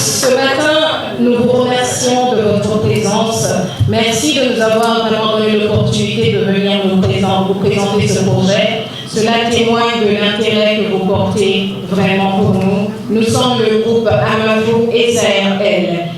Ce matin, nous vous remercions de votre présence. Merci de nous avoir vraiment donné l'opportunité de venir vous présenter ce projet. Cela témoigne de l'intérêt que vous portez vraiment pour nous. Nous sommes le groupe Amafo SARL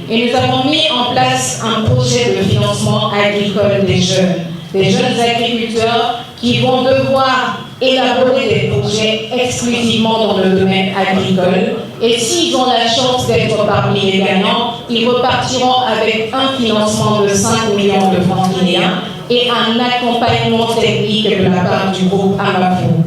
et nous avons mis en place un projet de financement agricole des jeunes agriculteurs qui vont devoir élaborer des projets exclusivement dans le domaine agricole. Et s'ils ont la chance d'être parmi les gagnants, ils repartiront avec un financement de 5 millions de francs guinéens et un accompagnement technique de la part du groupe Amafo.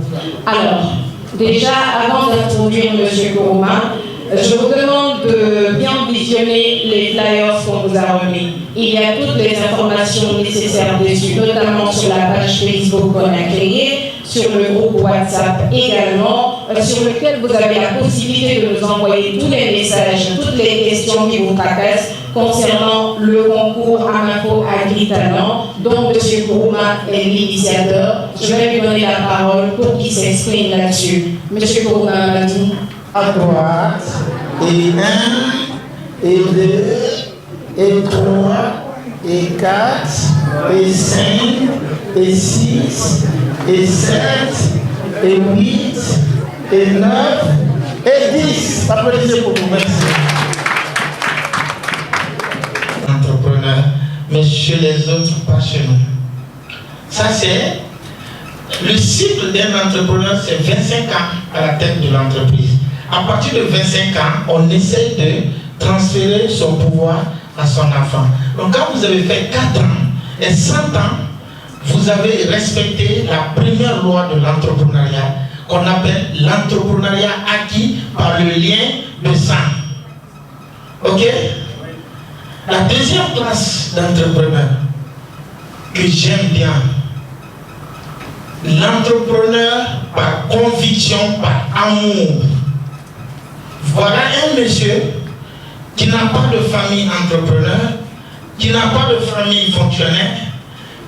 Alors, déjà, avant d'introduire M. Kourouma, je vous demande de bien visionner les flyers qu'on vous a remis. Il y a toutes les informations nécessaires dessus, notamment sur la page Facebook qu'on a créée, sur le groupe WhatsApp également, sur lequel vous avez la possibilité de nous envoyer tous les messages, toutes les questions qui vous tracassent concernant le concours Amafo Agri-Talent, dont M. Kourouma est l'initiateur. Je vais lui donner la parole pour qu'il s'exprime là-dessus. M. Kourouma Amadou. À droite, et 1, et 2, et 3, et 4, et 5, et 6, et 7, et 8, et 9, et 10. Applaudissez pour vous, merci. Entrepreneurs, mais chez les autres, pas chez nous. Ça, c'est le cycle d'un entrepreneur, c'est 25 ans à la tête de l'entreprise. À partir de 25 ans, on essaie de transférer son pouvoir à son enfant. Donc quand vous avez fait 4 ans et 100 ans, vous avez respecté la première loi de l'entrepreneuriat qu'on appelle l'entrepreneuriat acquis par le lien de sang. Ok? La deuxième classe d'entrepreneur que j'aime bien, l'entrepreneur par conviction, par amour. Voilà un monsieur qui n'a pas de famille entrepreneur, qui n'a pas de famille fonctionnaire,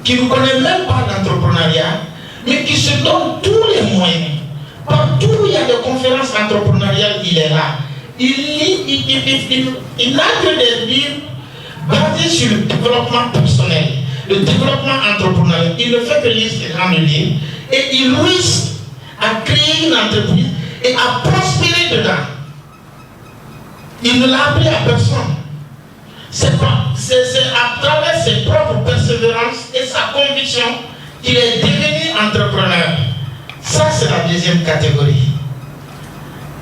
qui ne connaît même pas l'entrepreneuriat, mais qui se donne tous les moyens. Partout où il y a des conférences entrepreneuriales, il est là. Il lit, il n'a que des livres basés sur le développement personnel, le développement entrepreneurial. Il ne fait que lire ces grands livres et il réussit à créer une entreprise et à prospérer dedans. Il ne l'a appris à personne. C'est à travers ses propres persévérances et sa conviction qu'il est devenu entrepreneur. Ça, c'est la deuxième catégorie.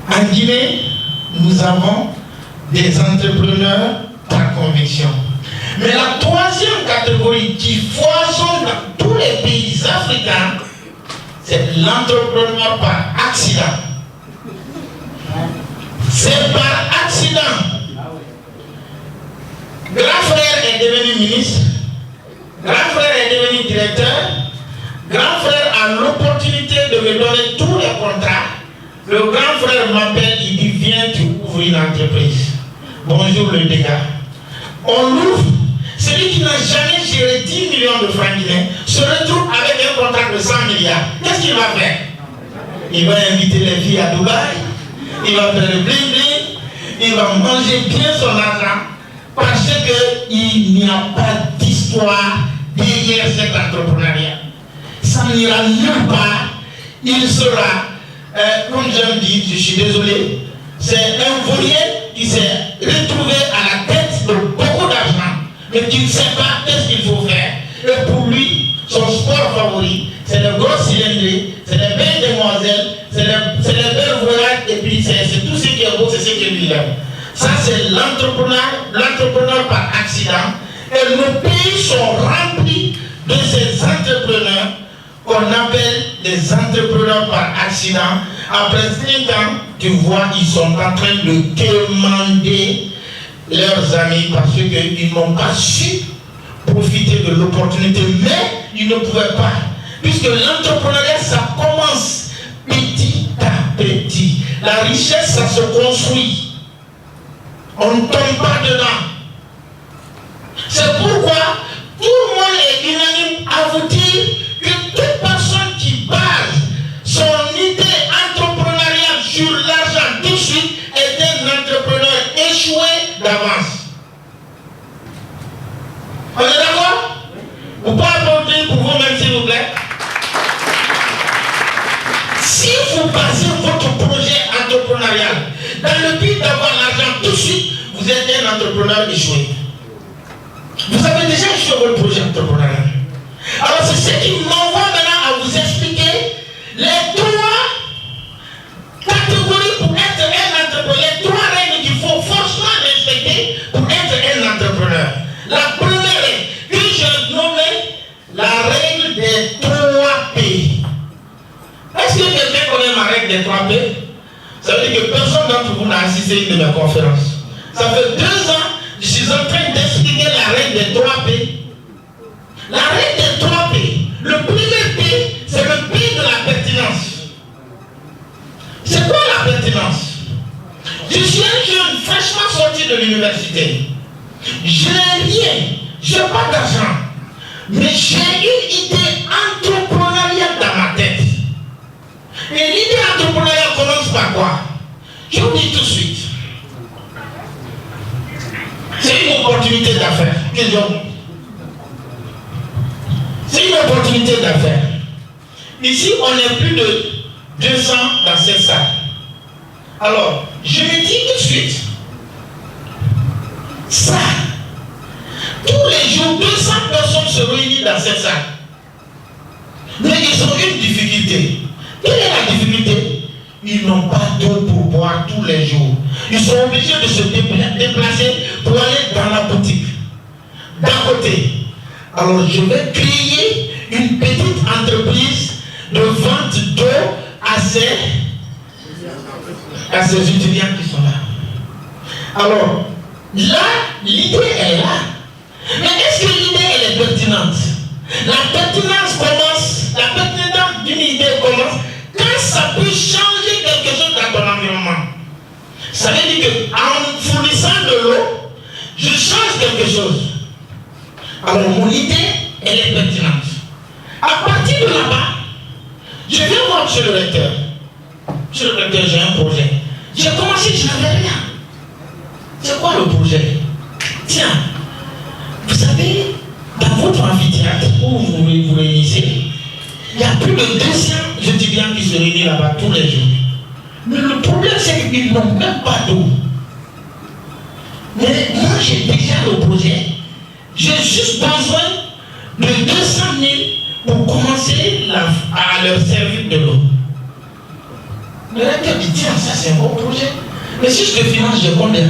En Guinée, nous avons des entrepreneurs par conviction. Mais la troisième catégorie qui foisonne dans tous les pays africains, c'est l'entrepreneur par accident. C'est par accident. Grand frère est devenu ministre, grand frère est devenu directeur, grand frère a l'opportunité de me donner tous les contrats. Le grand frère m'appelle, il dit viens, tu ouvres une entreprise. Bonjour le dégât. On l'ouvre. Celui qui n'a jamais géré 10 millions de francs guinéens se retrouve avec un contrat de 100 milliards. Qu'est-ce qu'il va faire? Il va inviter les filles à Dubaï. Il va faire le bling-bling, il va manger bien son argent parce qu'il n'y a pas d'histoire derrière cet entrepreneuriat. Ça n'ira nulle part. Il sera, comme j'aime dire, je suis désolé, c'est un vaurien qui s'est retrouvé à la tête de beaucoup d'argent, mais qui ne sait pas qu'est-ce qu'il faut faire. Et pour lui, son sport favori, c'est le gros cylindré, c'est les belles demoiselles, c'est les belles voyages, et puis c'est tout ce qui est beau, c'est ce que lui aime. Ça, c'est l'entrepreneur par accident. Et nos pays sont remplis de ces entrepreneurs qu'on appelle des entrepreneurs par accident. Après 5 ans, tu vois, ils sont en train de quémander leurs amis parce qu'ils n'ont pas su profiter de l'opportunité, mais ils ne pouvaient pas. Puisque l'entrepreneuriat, ça commence petit à petit. La richesse, ça se construit. On ne tombe pas dedans. C'est pourquoi tout le monde est unanime à vous dire que toute personne qui base son idée entrepreneuriale sur l'argent tout de suite est un entrepreneur échoué entrepreneuriale. Dans le but d'avoir l'argent tout de suite, vous êtes un entrepreneur échoué. Vous avez déjà échoué votre projet entrepreneurial. Alors c'est ce qui m'envoie maintenant à vous expliquer les trois catégories pour être un entrepreneur, les trois règles qu'il faut forcément respecter pour être un entrepreneur. La première règle que je nommais la règle des 3 P. Est-ce que quelqu'un connaît ma règle des 3 P? Ça veut dire que personne d'entre vous n'a assisté à une de mes conférences. Ça fait 2 ans que je suis en train d'expliquer la règle des 3 P. La règle des 3 P. Le premier P, c'est le P de la pertinence. C'est quoi la pertinence? Je suis un jeune fraîchement sorti de l'université. Je n'ai rien, je n'ai pas d'argent. Mais j'ai une idée entrepreneuriale dans ma tête. Et l'idée entrepreneuriale commence par quoi? Je vous dis tout de suite. C'est une opportunité d'affaires. C'est une opportunité d'affaires. Ici, on est plus de 200 dans cette salle. Alors, je me dis tout de suite, ça, tous les jours, 200 personnes se réunissent dans cette salle. Mais ils ont une difficulté. Quelle est la difficulté? Ils n'ont pas d'eau pour boire tous les jours. Ils sont obligés de se déplacer pour aller dans la boutique. D'un côté. Alors je vais créer une petite entreprise de vente d'eau à ces étudiants qui sont là. Alors, là, l'idée est là. Mais est-ce que l'idée elle est pertinente? La pertinence commence, la pertinence d'une idée commence quand ça peut changer quelque chose dans ton environnement. Ça veut dire qu'en fournissant de l'eau, je change quelque chose. Alors mon idée, elle est pertinente. À partir de là-bas, je vais voir monsieur le recteur. Monsieur le recteur, j'ai un projet. J'ai commencé, je n'avais rien. C'est quoi le projet? Tiens, vous savez, dans votre amphithéâtre où vous vous réunissez, il y a plus de 200 étudiants qui se réunissent là-bas tous les jours. Mais le problème, c'est qu'ils n'ont même pas d'eau. Mais moi, j'ai déjà le projet. J'ai juste besoin de 200 000 pour commencer à leur servir de l'eau. Le recteur dit, tiens, ça c'est un bon projet. Mais si je te finance de combien?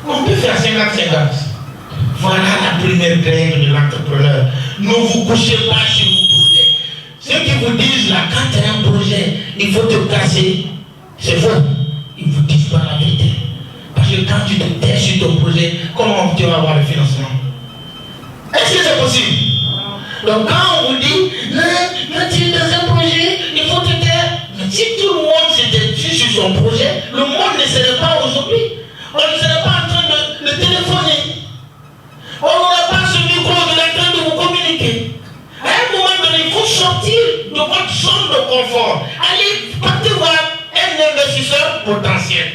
On peut faire 50-50. Voilà la première règle de l'entrepreneur. Ne vous couchez pas sur vos projets. Ceux qui vous disent là, quand tu as un projet, il faut te casser, c'est faux. Ils ne vous disent pas la vérité. Parce que quand tu te tais sur ton projet, comment tu vas avoir le financement? Est-ce que c'est possible? Donc quand on vous dit, quand tu es dans un projet, il faut te taire. Mais si tout le monde s'était tué sur son projet, le monde ne serait pas aujourd'hui. On ne serait pas en train de téléphoner. On n'aurait pas ce micro qui est en train de vous communiquer. À un moment donné, il faut sortir de votre zone de confort. Allez, partez voir un investisseur potentiel.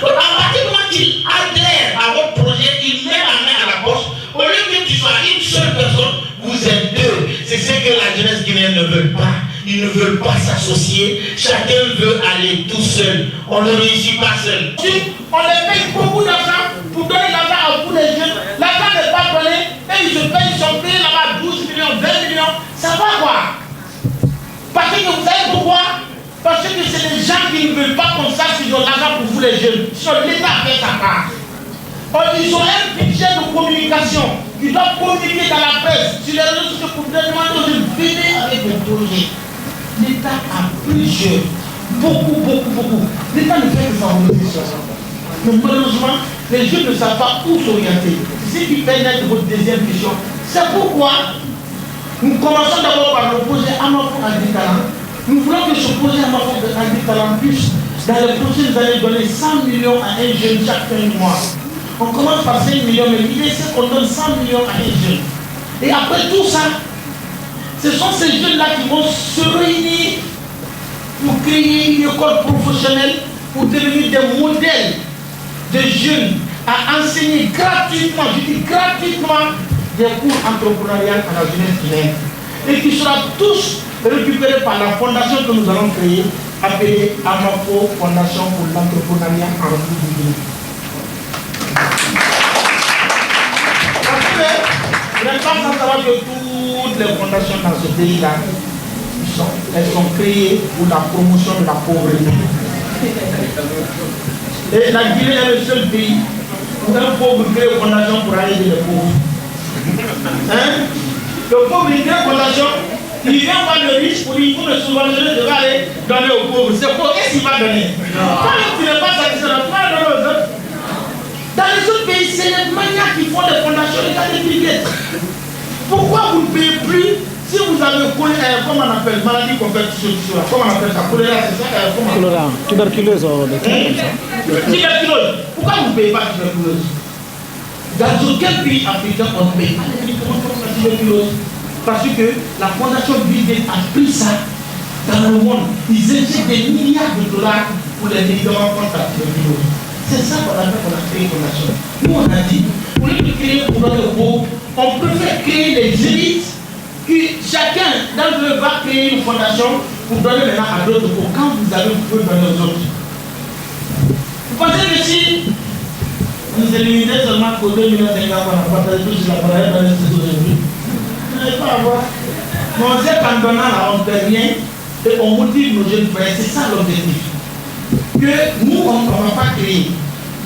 Donc, à partir du moment qu'il adhère à votre projet, il met la main à la poche. Au lieu que tu sois une seule personne, vous êtes deux. C'est ce que la jeunesse guinéenne ne veut pas. Ils ne veulent pas s'associer. Chacun veut aller tout seul. On ne réussit pas seul. On les paye beaucoup d'argent pour donner l'argent à tous les jeunes. L'argent n'est pas donné. Et ils se payent, ils sont payés là-bas 12 millions, 20 millions. Ça va quoi? Parce que vous savez pourquoi? Parce que c'est les gens qui ne veulent pas qu'on sache qu'ils ont l'argent pour vous les jeunes. Sur l'État fait sa part. Ils ont un budget de communication. Ils doivent communiquer dans la presse, sur les réseaux sociaux pour demander aux jeunes de venir avec des projets. L'État a plusieurs, beaucoup. L'État ne fait que favoriser ça. Mais malheureusement, les jeunes ne savent pas où s'orienter. C'est ce qui fait naître votre deuxième question. C'est pourquoi nous commençons d'abord par le projet Amafo Agri-Talent. Nous voulons que ce projet Amafo Agri-Talent puisse, dans les prochaines années, donner 100 millions à un jeune chaque fin de mois. On commence par 5 millions, mais l'idée c'est qu'on donne 100 millions à un jeune. Et après tout ça, ce sont ces jeunes-là qui vont se réunir pour créer une école professionnelle, pour devenir des modèles de jeunes à enseigner gratuitement, je dis gratuitement, des cours entrepreneuriales à la jeunesse guinéenne. Et qui sera tous récupérés par la fondation que nous allons créer, appelée Amafo Fondation pour l'entrepreneuriat en République du Guinée. Parce que vous n'êtes pas sans savoir que toutes les fondations dans ce pays-là, elles sont créées pour la promotion de la pauvreté. Et la Guinée est le seul pays où un pauvre crée une fondation pour aller aider les pauvres. Hein? Le pauvre il crée une fondation, il vient voir le riche pour lui, pour le subventionner, de aller donner aux pauvres. C'est pour qu'est-ce qu'il va donner? Quand tu n'es pas satisfait, tu vas donner aux autres. Dans les autres pays, c'est les maniaques qui font des fondations et des brigades. Pourquoi vous ne payez plus? Si vous avez choléra, comment on appelle, maladie qu'on fait sur comment on appelle ça? Choléra, c'est ça? Choléra, tuberculose, des trucs comme ça. Tuberculose. Pourquoi vous ne payez pas la tuberculose? Dans aucun pays africain, on ne paye pas les médicaments contre la tuberculose. Parce que la fondation Bill Gates a pris ça dans le monde. Ils injectent des milliards de dollars pour les médicaments contre la tuberculose. C'est ça qu'on a fait pour la créer une fondation. Nous, on a dit, pour les créer pour notre pauvre, on préfère créer des élites. Chacun d'entre eux va créer une fondation pour donner maintenant à d'autres. Pour quand vous avez, vous pouvez donner aux autres. Vous pensez que si nous éliminons seulement pour 2 millions de gars, on a partagé tout sur la parole dans les studios aujourd'hui, vous n'allez pas avoir. Mais on sait qu'en donnant là, on ne fait rien et on motive nos jeunes frères. C'est ça l'objectif. Que nous, on ne va pas créer.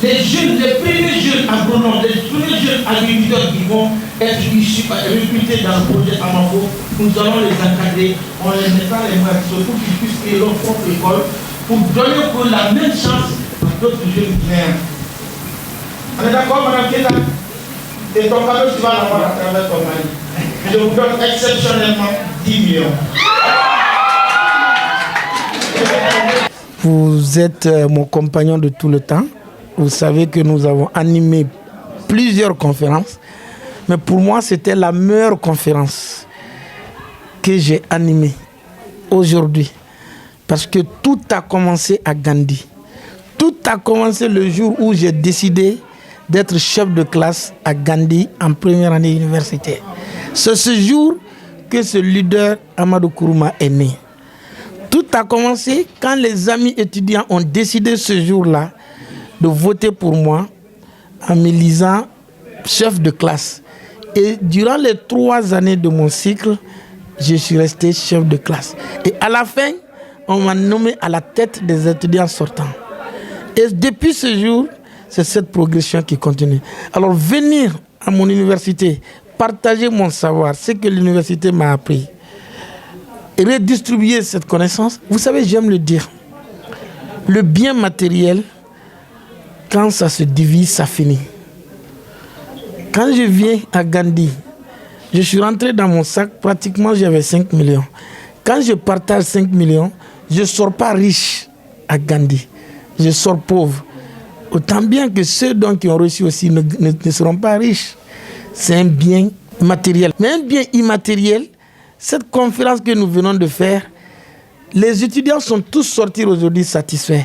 Les jeunes, les premiers jeunes agronomes, les premiers jeunes agriculteurs qui vont être issus, recrutés dans le projet Amafo, nous allons les encadrer, on les mettra les mains pour qu'ils puissent créer leur propre école, pour donner pour la même chance à d'autres jeunes Guinéens. On est d'accord, Mme Keta? Et ton cadeau, tu vas l'avoir à travers ton mari. Je vous donne exceptionnellement 10 millions. Vous êtes mon compagnon de tout le temps. Vous savez que nous avons animé plusieurs conférences, mais pour moi, c'était la meilleure conférence que j'ai animée aujourd'hui. Parce que tout a commencé à Gandhi. Tout a commencé le jour où j'ai décidé d'être chef de classe à Gandhi en première année universitaire. C'est ce jour que ce leader Amadou Kourouma est né. Tout a commencé quand les amis étudiants ont décidé ce jour-là de voter pour moi en m'élisant chef de classe. Et durant les 3 années de mon cycle, je suis resté chef de classe. Et à la fin, on m'a nommé à la tête des étudiants sortants. Et depuis ce jour, c'est cette progression qui continue. Alors venir à mon université, partager mon savoir, ce que l'université m'a appris, et redistribuer cette connaissance, vous savez, j'aime le dire, le bien matériel, quand ça se divise, ça finit. Quand je viens à Gandhi, je suis rentré dans mon sac, pratiquement j'avais 5 millions. Quand je partage 5 millions, je ne sors pas riche à Gandhi, je sors pauvre. Autant bien que ceux donc qui ont reçu aussi ne seront pas riches. C'est un bien matériel. Mais un bien immatériel, cette conférence que nous venons de faire, les étudiants sont tous sortis aujourd'hui satisfaits.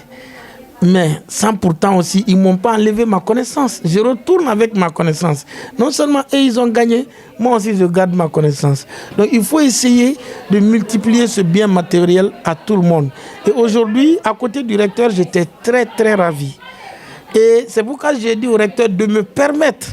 Mais sans pourtant aussi, ils ne m'ont pas enlevé ma connaissance. Je retourne avec ma connaissance. Non seulement eux, ils ont gagné, moi aussi, je garde ma connaissance. Donc, il faut essayer de multiplier ce bien matériel à tout le monde. Et aujourd'hui, à côté du recteur, j'étais très, très ravi. Et c'est pourquoi j'ai dit au recteur de me permettre,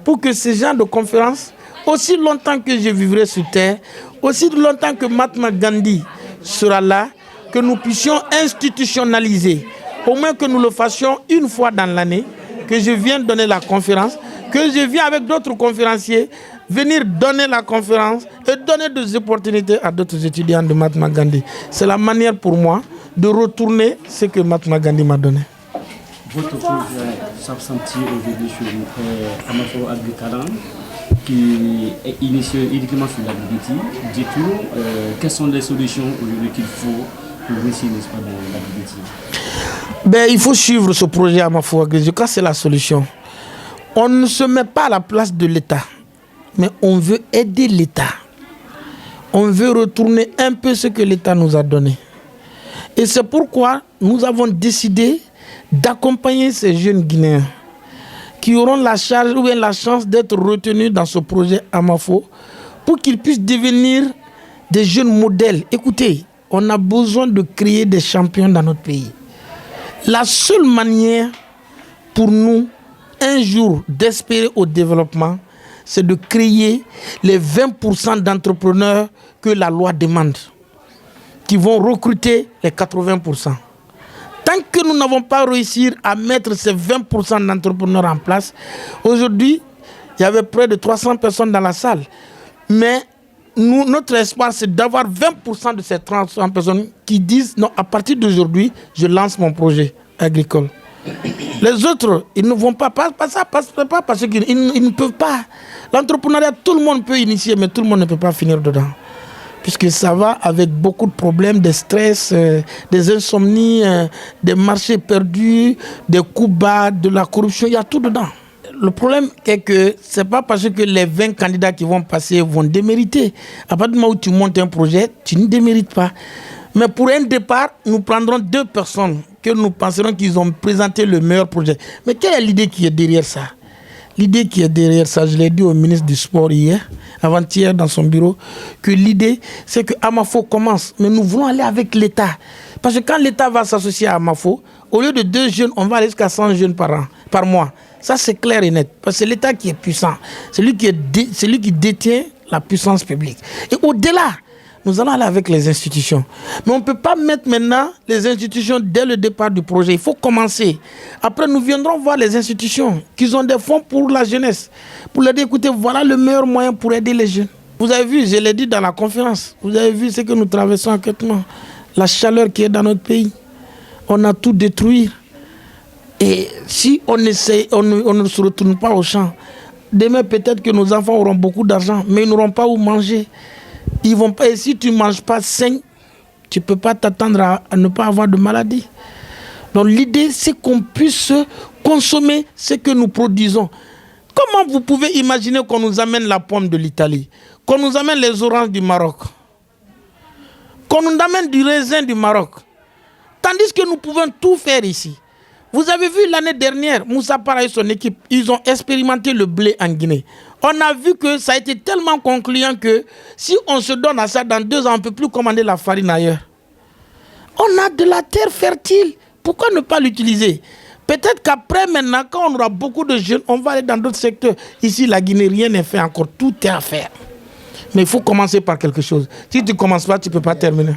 pour que ce genre de conférence, aussi longtemps que je vivrai sur terre, aussi longtemps que Mahatma Gandhi sera là, que nous puissions institutionnaliser. Au moins que nous le fassions une fois dans l'année, que je vienne donner la conférence, que je viens avec d'autres conférenciers, venir donner la conférence et donner des opportunités à d'autres étudiants de Mahatma Gandhi. C'est la manière pour moi de retourner ce que Mahatma Gandhi m'a donné. Votre projet s'absentit aujourd'hui sur Amafo Agri-Talent, qui est initié uniquement sur l'agriculture. Dites-nous, quelles sont les solutions aujourd'hui qu'il faut pour réussir, n'est-ce pas, dans l'agriculture? Il faut suivre ce projet Amafo Agri. Je crois que c'est la solution. On ne se met pas à la place de l'État, mais on veut aider l'État. On veut retourner un peu ce que l'État nous a donné. Et c'est pourquoi nous avons décidé d'accompagner ces jeunes Guinéens qui auront la charge ou bien la chance d'être retenus dans ce projet Amafo pour qu'ils puissent devenir des jeunes modèles. Écoutez, on a besoin de créer des champions dans notre pays. La seule manière pour nous, un jour, d'espérer au développement, c'est de créer les 20% d'entrepreneurs que la loi demande, qui vont recruter les 80%. Tant que nous n'avons pas réussi à mettre ces 20% d'entrepreneurs en place, aujourd'hui, il y avait près de 300 personnes dans la salle. Mais nous, notre espoir, c'est d'avoir 20% de ces 300 personnes qui disent « Non, à partir d'aujourd'hui, je lance mon projet agricole ». Les autres, ils ne vont pas parce qu'ils ne peuvent pas. L'entrepreneuriat, tout le monde peut initier, mais tout le monde ne peut pas finir dedans. Puisque ça va avec beaucoup de problèmes, des stress, des insomnies, des marchés perdus, des coups bas, de la corruption, il y a tout dedans. Le problème est que ce n'est pas parce que les 20 candidats qui vont passer vont démériter. À partir du moment où tu montes un projet, tu ne démérites pas. Mais pour un départ, nous prendrons 2 personnes que nous penserons qu'ils ont présenté le meilleur projet. Mais quelle est l'idée qui est derrière ça? L'idée qui est derrière ça, je l'ai dit au ministre du Sport hier, avant-hier dans son bureau, que l'idée, c'est que Amafo commence. Mais nous voulons aller avec l'État. Parce que quand l'État va s'associer à Amafo, au lieu de 2 jeunes, on va aller jusqu'à 100 jeunes par mois. Ça, c'est clair et net. Parce que c'est l'État qui est puissant. C'est lui qui détient la puissance publique. Et au-delà, nous allons aller avec les institutions. Mais on ne peut pas mettre maintenant les institutions dès le départ du projet. Il faut commencer. Après, nous viendrons voir les institutions qui ont des fonds pour la jeunesse. Pour leur dire, écoutez, voilà le meilleur moyen pour aider les jeunes. Vous avez vu, je l'ai dit dans la conférence, vous avez vu ce que nous traversons actuellement. La chaleur qui est dans notre pays. On a tout détruit. Et si on essaie, on ne se retourne pas au champ, demain peut-être que nos enfants auront beaucoup d'argent, mais ils n'auront pas où manger. Ils vont pas, et si tu ne manges pas sain, tu ne peux pas t'attendre à ne pas avoir de maladie. Donc l'idée, c'est qu'on puisse consommer ce que nous produisons. Comment vous pouvez imaginer qu'on nous amène la pomme de l'Italie, qu'on nous amène les oranges du Maroc, qu'on nous amène du raisin du Maroc, tandis que nous pouvons tout faire ici. Vous avez vu l'année dernière, Moussa Para et son équipe, ils ont expérimenté le blé en Guinée. On a vu que ça a été tellement concluant que si on se donne à ça, dans 2 ans, on ne peut plus commander la farine ailleurs. On a de la terre fertile. Pourquoi ne pas l'utiliser? Peut-être qu'après, maintenant, quand on aura beaucoup de jeunes, on va aller dans d'autres secteurs. Ici, la Guinée, rien n'est fait encore. Tout est à faire. Mais il faut commencer par quelque chose. Si tu ne commences pas, tu ne peux pas terminer.